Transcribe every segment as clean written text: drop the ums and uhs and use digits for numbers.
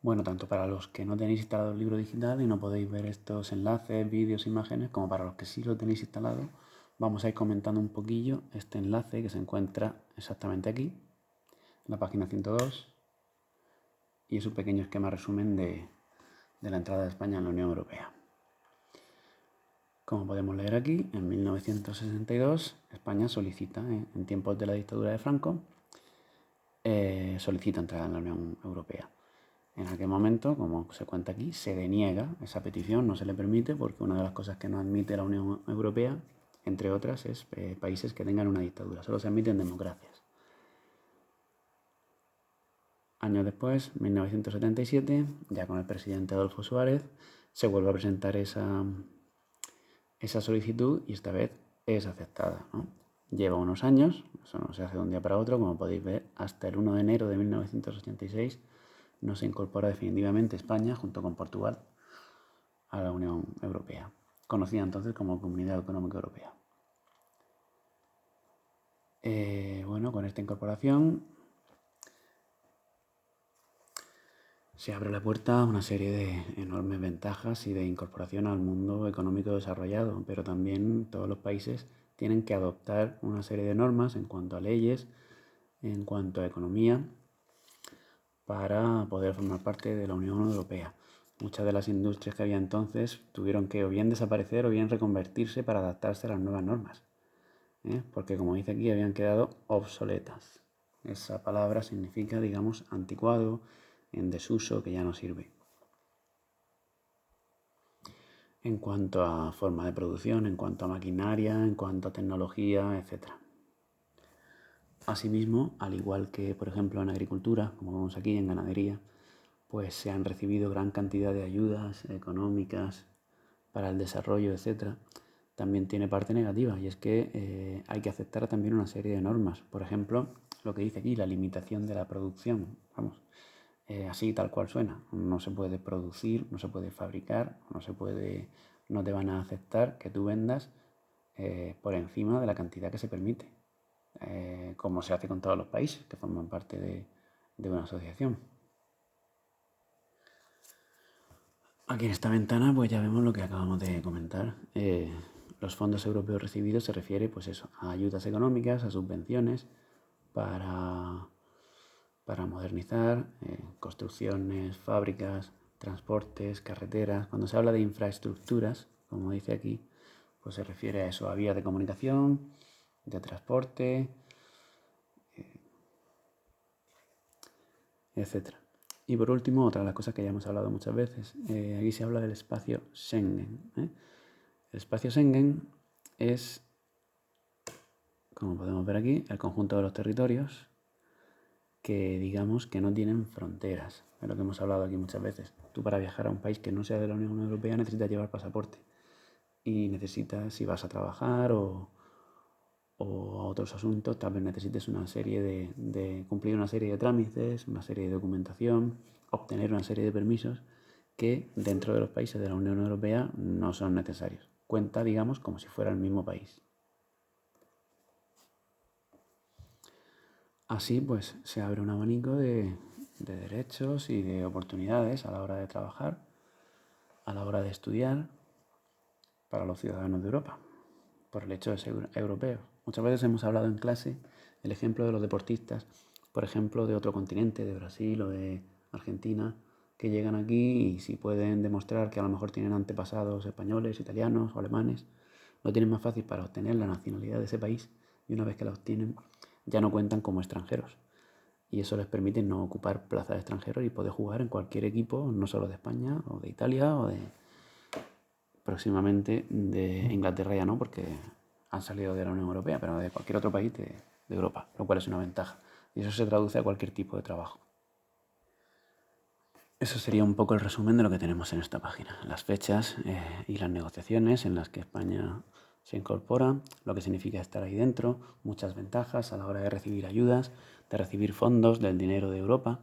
Bueno, tanto para los que no tenéis instalado el libro digital y no podéis ver estos enlaces, vídeos, imágenes, como para los que sí lo tenéis instalado, vamos a ir comentando un poquillo este enlace que se encuentra exactamente aquí, en la página 102, y es un pequeño esquema resumen de la entrada de España en la Unión Europea. Como podemos leer aquí, en 1962 España solicita, en tiempos de la dictadura de Franco, solicita entrar en la Unión Europea. En aquel momento, como se cuenta aquí, se deniega esa petición, no se le permite, porque una de las cosas que no admite la Unión Europea, entre otras, es países que tengan una dictadura. Solo se admiten democracias. Años después, 1977, ya con el presidente Adolfo Suárez, se vuelve a presentar esa solicitud y esta vez es aceptada, ¿no? Lleva unos años, eso no se hace de un día para otro, como podéis ver, hasta el 1 de enero de 1986 no se incorpora definitivamente España, junto con Portugal, a la Unión Europea, conocida entonces como Comunidad Económica Europea. Bueno, con esta incorporación se abre la puerta a una serie de enormes ventajas y de incorporación al mundo económico desarrollado, pero también todos los países tienen que adoptar una serie de normas en cuanto a leyes, en cuanto a economía, para poder formar parte de la Unión Europea. Muchas de las industrias que había entonces tuvieron que o bien desaparecer o bien reconvertirse para adaptarse a las nuevas normas, porque como dice aquí, habían quedado obsoletas. Esa palabra significa, digamos, anticuado, en desuso, que ya no sirve. En cuanto a forma de producción, en cuanto a maquinaria, en cuanto a tecnología, etc. Asimismo, al igual que, por ejemplo, en agricultura, como vemos aquí, en ganadería, pues se han recibido gran cantidad de ayudas económicas para el desarrollo, etc. También tiene parte negativa, y es que hay que aceptar también una serie de normas. Por ejemplo, lo que dice aquí, la limitación de la producción. Vamos, así tal cual suena. No se puede producir, no se puede fabricar, no te van a aceptar que tú vendas por encima de la cantidad que se permite, como se hace con todos los países que forman parte de una asociación. Aquí en esta ventana pues ya vemos lo que acabamos de comentar. Los fondos europeos recibidos se refiere pues eso, a ayudas económicas, a subvenciones para modernizar construcciones, fábricas, transportes, carreteras. Cuando se habla de infraestructuras, como dice aquí, pues se refiere a eso, a vías de comunicación, de transporte, etc. Y por último, otra de las cosas que ya hemos hablado muchas veces, aquí se habla del espacio Schengen. El espacio Schengen es, como podemos ver aquí, el conjunto de los territorios que digamos que no tienen fronteras. Es lo que hemos hablado aquí muchas veces. Tú, para viajar a un país que no sea de la Unión Europea, necesitas llevar pasaporte. Y necesitas, si vas a trabajar o a otros asuntos, tal vez necesites una serie de cumplir una serie de trámites, una serie de documentación, obtener una serie de permisos que dentro de los países de la Unión Europea no son necesarios. Cuenta, digamos, como si fuera el mismo país. Así pues se abre un abanico de derechos y de oportunidades a la hora de trabajar, a la hora de estudiar, para los ciudadanos de Europa, por el hecho de ser europeos. Muchas veces hemos hablado en clase el ejemplo de los deportistas, por ejemplo, de otro continente, de Brasil o de Argentina, que llegan aquí y si pueden demostrar que a lo mejor tienen antepasados españoles, italianos o alemanes, lo tienen más fácil para obtener la nacionalidad de ese país, y una vez que la obtienen ya no cuentan como extranjeros. Y eso les permite no ocupar plazas de extranjeros y poder jugar en cualquier equipo, no solo de España o de Italia o de próximamente de Inglaterra, ya no, porque han salido de la Unión Europea, pero de cualquier otro país de Europa, lo cual es una ventaja. Y eso se traduce a cualquier tipo de trabajo. Eso sería un poco el resumen de lo que tenemos en esta página. Las fechas y las negociaciones en las que España se incorpora, lo que significa estar ahí dentro, muchas ventajas a la hora de recibir ayudas, de recibir fondos del dinero de Europa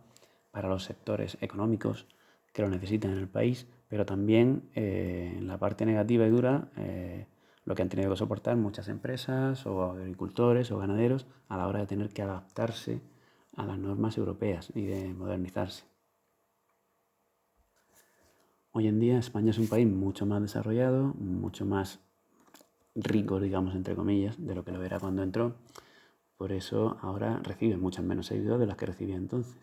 para los sectores económicos que lo necesitan en el país, pero también en la parte negativa y dura, lo que han tenido que soportar muchas empresas o agricultores o ganaderos a la hora de tener que adaptarse a las normas europeas y de modernizarse. hoy en día España es un país mucho más desarrollado, mucho más rico, digamos, entre comillas, de lo que lo era cuando entró. Por eso ahora recibe muchas menos seguidores de las que recibía entonces.